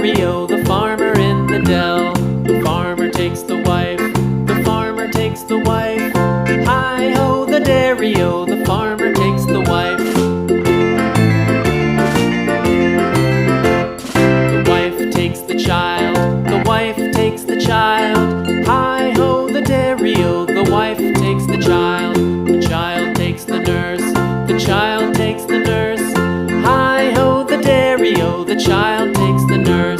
dairy-o, the farmer in the dell. The farmer takes the wife, the farmer takes the wife. Hi-ho, the dairy-o, the farmer takes the wife. The wife takes the child, the wife takes the child. Hi-ho, the dairy-o, the wife takes the child. The child takes the nurse, the child takes the nurse. Hi-ho, the dairy-o, the child takes the nurse.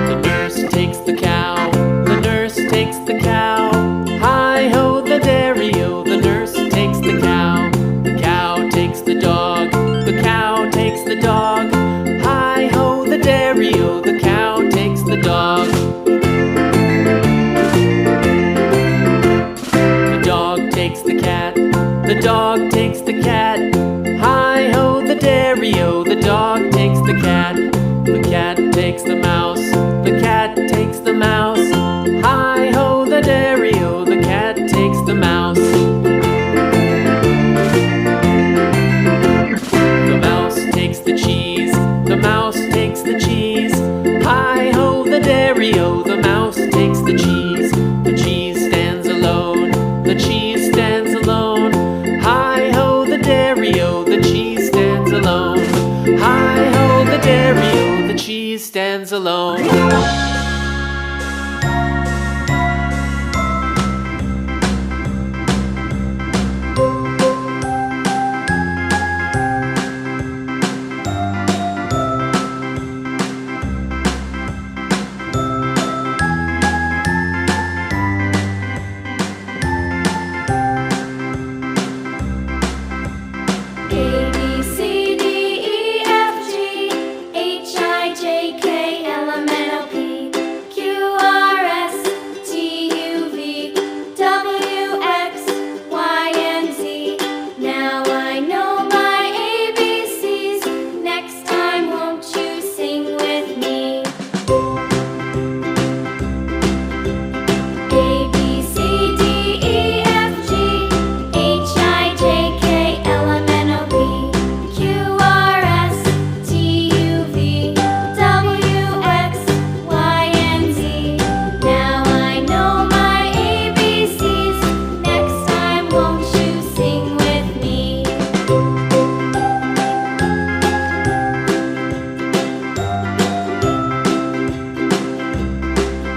The nurse takes the cow, the nurse takes the cow. Hi-ho, the dairy-o, the nurse takes the cow. The cow takes the dog, the cow takes the dog. Hi-ho, the dairy-o, the cow takes the dog. The dog takes the cat, the dog takes the cat. Hi-ho, the dairy-o, the dog takes the cat. The cat takes the mouse, the cat takes the mouse. Hi-ho, the dairy-o, the cat takes the mouse. The mouse takes the cheese, the mouse takes the cheese. Hi-ho, the dairy-o, the mouse takes the cheese. The cheese stands alone, the cheese stands alone. Hi-ho, the dairy-o, the cheese stands alone. Hi-ho, the dairy-o, the cheese stands alone.